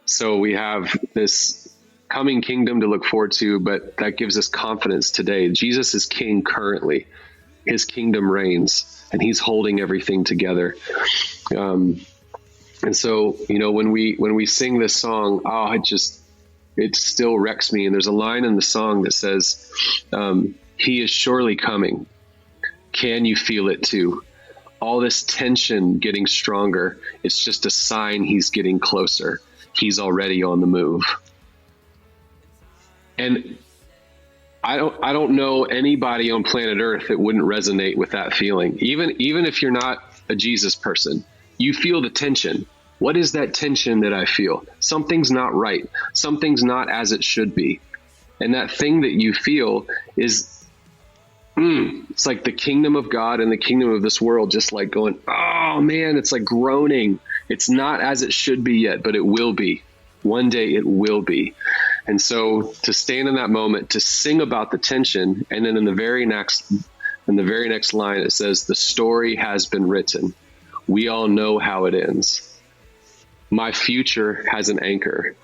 So we have this coming kingdom to look forward to, but that gives us confidence today. Jesus is king currently. His kingdom reigns and he's holding everything together. And so, when we sing this song, it still wrecks me. And there's a line in the song that says, he is surely coming. Can you feel it too? All this tension getting stronger. It's just a sign he's getting closer. He's already on the move. And I don't know anybody on planet Earth that wouldn't resonate with that feeling. Even if you're not a Jesus person, you feel the tension. What is that tension that I feel? Something's not right. Something's not as it should be. And that thing that you feel is, it's like the kingdom of God and the kingdom of this world, just like going, oh man, it's like groaning. It's not as it should be yet, but it will be. One day it will be. And so to stand in that moment, to sing about the tension, and then in the very next line, it says, the story has been written. We all know how it ends. My future has an anchor.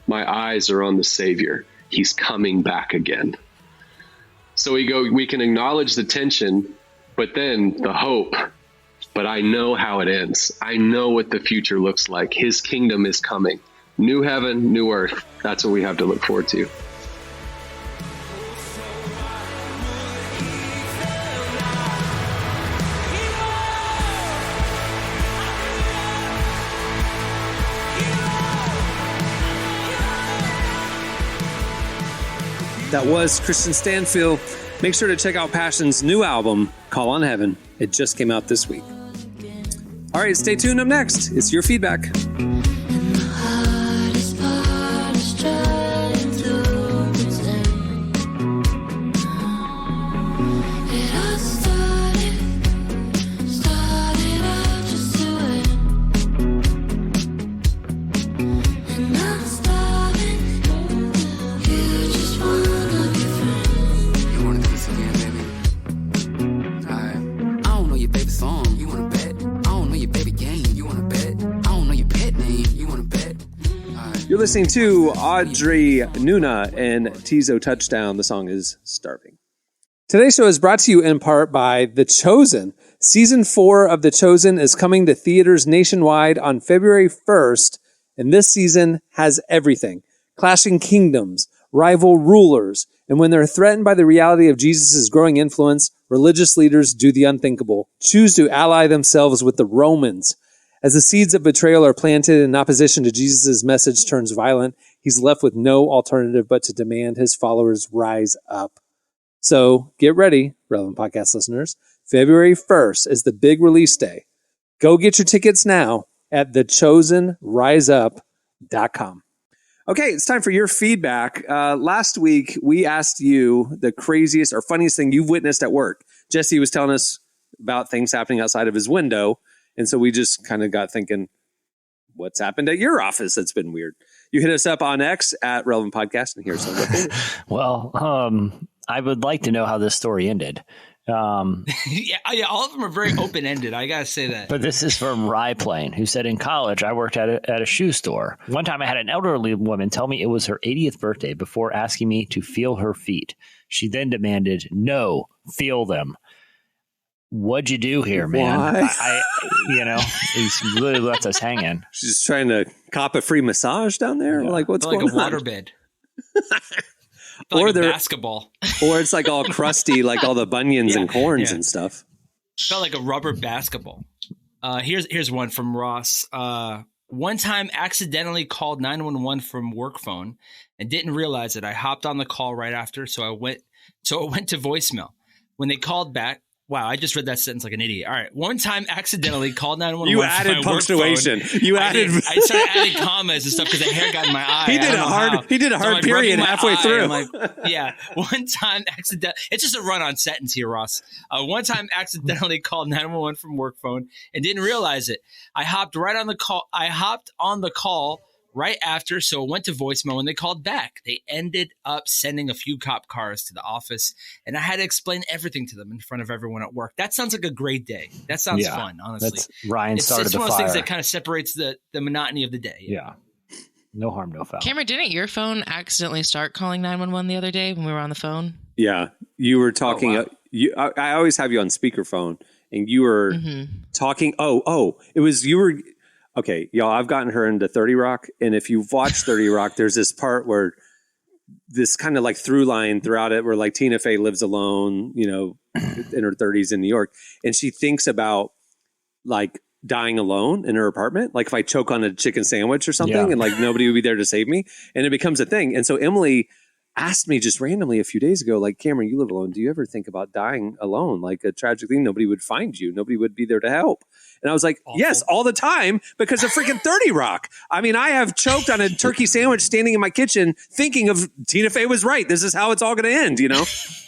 My eyes are on the Savior. He's coming back again. So we can acknowledge the tension, but then the hope. But I know how it ends. I know what the future looks like. His kingdom is coming. New heaven, new earth. That's what we have to look forward to. That was Kristian Stanfill. Make sure to check out Passion's new album, Call on Heaven. It just came out this week. All right, stay tuned. Up next, it's your feedback. You're listening to Audrey Nuna and Tizo Touchdown. The song is Starving. Today's show is brought to you in part by The Chosen. Season 4 of The Chosen is coming to theaters nationwide on February 1st, and this season has everything. Clashing kingdoms, rival rulers, and when they're threatened by the reality of Jesus' growing influence, religious leaders do the unthinkable, choose to ally themselves with the Romans. As the seeds of betrayal are planted in opposition to Jesus' message turns violent, he's left with no alternative but to demand his followers rise up. So get ready, Relevant Podcast listeners. February 1st is the big release day. Go get your tickets now at thechosenriseup.com. Okay, it's time for your feedback. Last week, we asked you the craziest or funniest thing you've witnessed at work. Jesse was telling us about things happening outside of his window. And so we just kind of got thinking, what's happened at your office that's been weird? You hit us up on X at Relevant Podcast, and here's some of it. Well, I would like to know how this story ended. Yeah, all of them are very open-ended. I got to say that. But this is from Ryplane, who said, in college, I worked at a shoe store. One time I had an elderly woman tell me it was her 80th birthday before asking me to feel her feet. She then demanded, no, feel them. What'd you do here, man? I he's really left us hanging. She's trying to cop a free massage down there? Yeah. Like, what's going on? Like a waterbed. Or like basketball. Or it's like all crusty, like all the bunions and corns and stuff. Felt like a rubber basketball. Here's one from Ross. One time accidentally called 911 from work phone and didn't realize it. I hopped on the call right after, so it went to voicemail. When they called back, wow, I just read that sentence like an idiot. All right. One time accidentally called 911. You added punctuation. I started adding commas and stuff because the hair got in my eye. He did a hard period halfway through. Yeah. One time accidentally. It's just a run-on sentence here, Ross. One time accidentally called 911 from work phone and didn't realize it. I hopped on the call right after, so it went to voicemail. When they called back, they ended up sending a few cop cars to the office, and I had to explain everything to them in front of everyone at work. That sounds like a great day. That sounds fun, honestly. Ryan started the fire. It's one of those things that kind of separates the monotony of the day. Yeah. No harm, no foul. Cameron, didn't your phone accidentally start calling 911 the other day when we were on the phone? Yeah. You were talking. Oh, wow. I always have you on speakerphone, and you were talking. It was you were. Okay, y'all, I've gotten her into 30 Rock, and if you've watched 30 Rock, there's this part where this kind of like through line throughout it where like Tina Fey lives alone, in her 30s in New York, and she thinks about like dying alone in her apartment, like if I choke on a chicken sandwich or something and like nobody would be there to save me, and it becomes a thing. And so Emily asked me just randomly a few days ago, like, Cameron, you live alone. Do you ever think about dying alone? Like a tragic thing, nobody would find you. Nobody would be there to help. And I was like, yes, all the time because of freaking 30 Rock. I mean, I have choked on a turkey sandwich standing in my kitchen thinking of Tina Fey was right. This is how it's all going to end,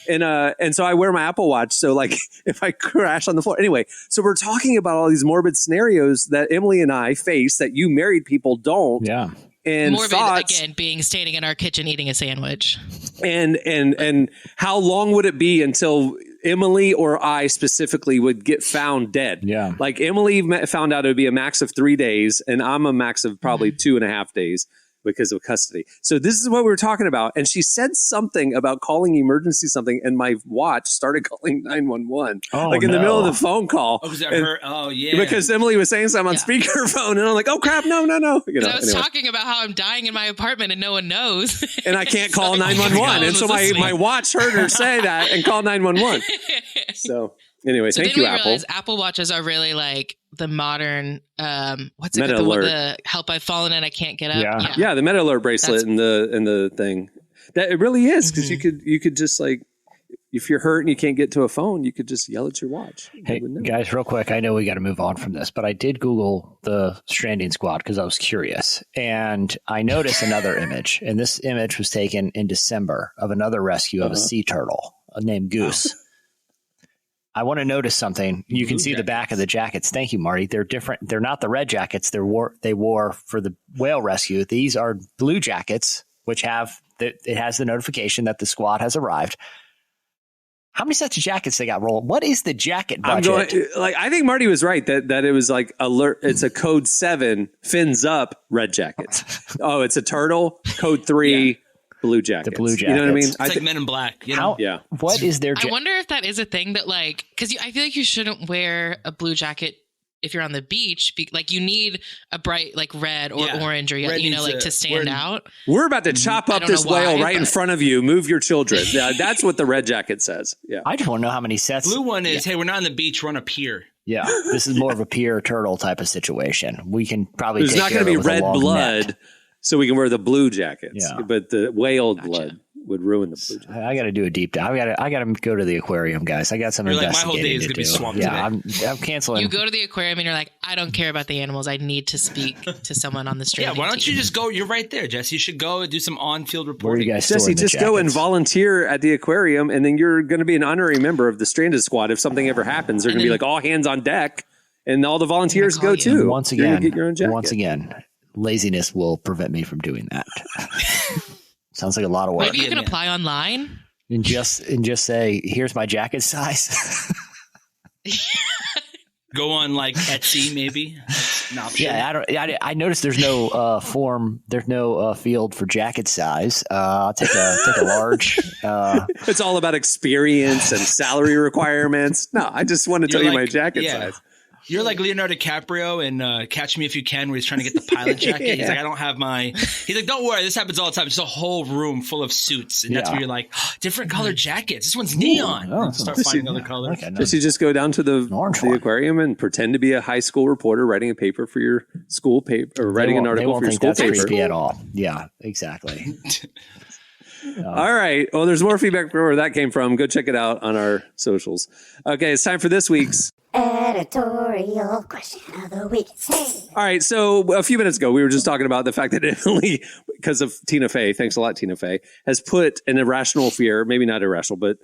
And so I wear my Apple Watch. So like if I crash on the floor. Anyway, so we're talking about all these morbid scenarios that Emily and I face that you married people don't. Yeah. And morbid, thoughts, again, being standing in our kitchen eating a sandwich. And how long would it be until Emily or I specifically would get found dead? Yeah. Like Emily found out it would be a max of 3 days, and I'm a max of probably 2.5 days because of custody. So this is what we were talking about. And she said something about calling emergency something, and my watch started calling 911. In the middle of the phone call. Oh, was that her? Oh, yeah. Because Emily was saying something on speakerphone, and I'm like, oh, crap, no. I was talking about how I'm dying in my apartment and no one knows. And I can't call 911. And so my watch heard her say that and call 911. So anyway, thank you, Apple. Apple Watches are really like the modern, what's it Meta called? Alert. The help I've fallen and I can't get up. Yeah, the Meta Alert bracelet and the thing. That it really is, because you could just like, if you're hurt and you can't get to a phone, you could just yell at your watch. Hey, guys, real quick, I know we got to move on from this, but I did Google the Stranding Squad because I was curious. And I noticed another image. And this image was taken in December of another rescue of a sea turtle named Goose. I want to notice something. You can see the back of the jackets. Thank you, Marty. They're different. They're not the red jackets they wore for the whale rescue. These are blue jackets, which it has the notification that the squad has arrived. How many sets of jackets they got rolling? What is the jacket budget? I think Marty was right that it was like alert. It's a code 7 fins up red jackets. Oh, it's a turtle code 3 blue jackets. The blue jackets. You know what I mean? It's like Men in Black. You know? Yeah. What is their? I wonder if that is a thing that like because I feel like you shouldn't wear a blue jacket if you're on the beach. Like you need a bright like red or orange or to stand out. We're about to chop up this whale right in front of you. Move your children. That's what the red jacket says. Yeah. I just want to know how many sets. Blue one is, hey, we're not on the beach. We're on a pier. Yeah. This is more of a pier turtle type of situation. We can probably There's not going to be red blood, so we can wear the blue jackets. Yeah. But the whale blood would ruin the blue jacket. I got to do a deep dive. I got to go to the aquarium, guys. I got some investigating my whole day is to going to be do. swamped Yeah, today. I'm canceling. You go to the aquarium and you're like, I don't care about the animals. I need to speak to someone on the street. Yeah, why don't you just go? You're right there, Jesse. You should go and do some on-field Where are reporting. you guys Jesse, storing the just go and jackets? volunteer at the aquarium, and then you're going to be an honorary member of the Stranded Squad. If something ever happens, they're going to be like all hands on deck, and all the volunteers go too. And once You're again, gonna get your own jacket. once again, laziness will prevent me from doing that. Sounds like a lot of work. Maybe you can apply online and just say, "Here's my jacket size." Go on like Etsy, maybe. That's an option. Yeah, I noticed there's no form. There's no field for jacket size. I'll take a large. It's all about experience and salary requirements. No, I just want to tell you my jacket size. You're like Leonardo DiCaprio in Catch Me If You Can, where he's trying to get the pilot jacket. He's like, I don't have my. He's like, don't worry, this happens all the time. It's a whole room full of suits, and that's where you're like, different colored jackets. This one's neon. Start finding other colors. Does you just go down to the aquarium and pretend to be a high school reporter writing a paper for your school paper, or writing an article for your school paper? That's creepy at all. Yeah, exactly. All right. Well, there's more feedback for where that came from. Go check it out on our socials. Okay, it's time for this week's editorial question of the week. All right. So a few minutes ago, we were just talking about the fact that Italy, because of Tina Fey, thanks a lot, Tina Fey, has put an irrational fear, maybe not irrational, but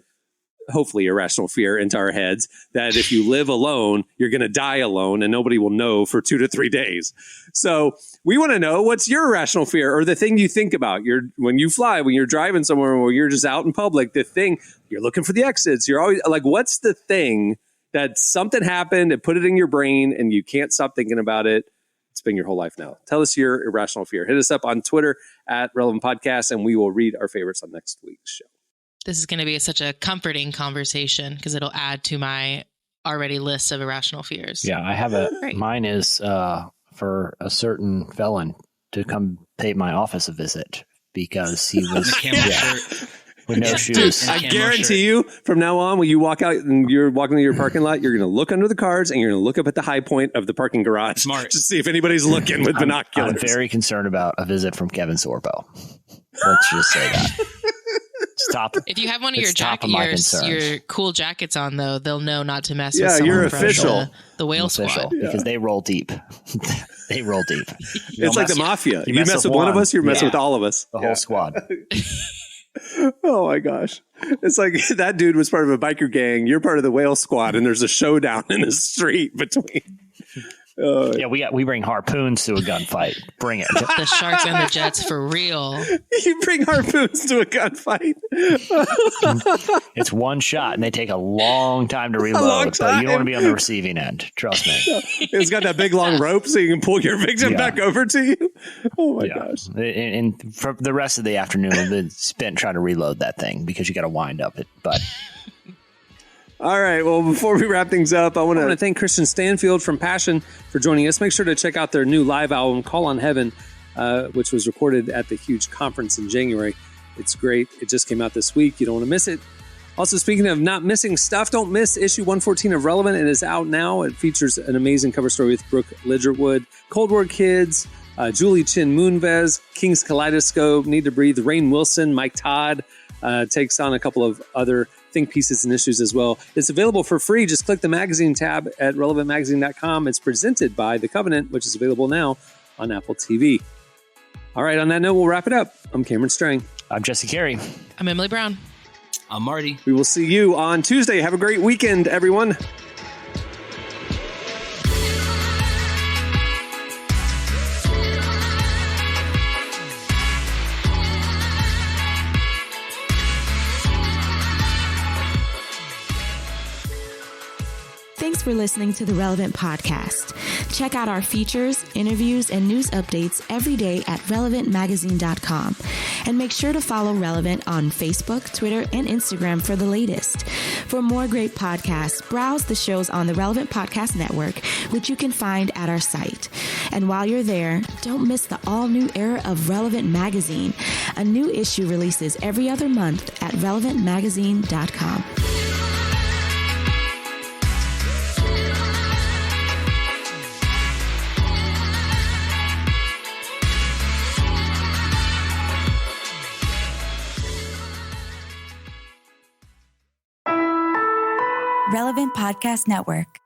hopefully irrational fear into our heads that if you live alone, you're going to die alone and nobody will know for 2 to 3 days. So we want to know, what's your irrational fear, or the thing you think about when you fly, when you're driving somewhere, or you're just out in public, the thing you're looking for the exits. You're always like, what's the thing that something happened and put it in your brain and you can't stop thinking about it? It's been your whole life now. Tell us your irrational fear. Hit us up on Twitter at Relevant Podcast, and we will read our favorites on next week's show. This is going to be such a comforting conversation because it'll add to my already list of irrational fears. Yeah, I have mine is for a certain felon to come pay my office a visit because he was with no shoes. I guarantee you, from now on, when you walk out and you're walking to your parking lot, you're going to look under the cars and you're going to look up at the high point of the parking garage. Smart. To see if anybody's looking with binoculars. I'm very concerned about a visit from Kevin Sorbo. Let's just say that. If you have one of your cool jackets on, though, they'll know not to mess with someone. Yeah, you're official. The whale squad. Because they roll deep. They roll deep. It's like the mafia. You mess with one of us, you're messing with all of us. The whole squad. Oh my gosh. It's like that dude was part of a biker gang. You're part of the whale squad, and there's a showdown in the street between. We bring harpoons to a gunfight. Bring it. The sharks and the jets for real. You bring harpoons to a gunfight. It's one shot, and they take a long time to reload. But you don't want to be on the receiving end. Trust me. It's got that big long rope, so you can pull your victim back over to you. Oh my gosh! And for the rest of the afternoon, we've been spent trying to reload that thing because you got to wind up it. But. All right. Well, before we wrap things up, I want to thank Kristian Stanfill from Passion for joining us. Make sure to check out their new live album, Call on Heaven, which was recorded at the huge conference in January. It's great. It just came out this week. You don't want to miss it. Also, speaking of not missing stuff, don't miss issue 114 of Relevant. It is out now. It features an amazing cover story with Brooke Lidgerwood, Cold War Kids, Julie Chin Moonves, King's Kaleidoscope, Need to Breathe, Rainn Wilson, Mike Todd takes on a couple of other think pieces and issues as well. It's available for free. Just click the magazine tab at relevantmagazine.com. It's presented by The Covenant, which is available now on Apple TV. All right, on that note, we'll wrap it up. I'm Cameron Strang. I'm Jesse Carey. I'm Emily Brown. I'm Marty. We will see you on Tuesday. Have a great weekend, everyone. for listening to the Relevant Podcast. Check out our features, interviews, and news updates every day at relevantmagazine.com. And make sure to follow Relevant on Facebook, Twitter, and Instagram for the latest. For more great podcasts, browse the shows on the Relevant Podcast Network, which you can find at our site. And while you're there, don't miss the all-new era of Relevant Magazine. A new issue releases every other month at relevantmagazine.com. Relevant Podcast Network.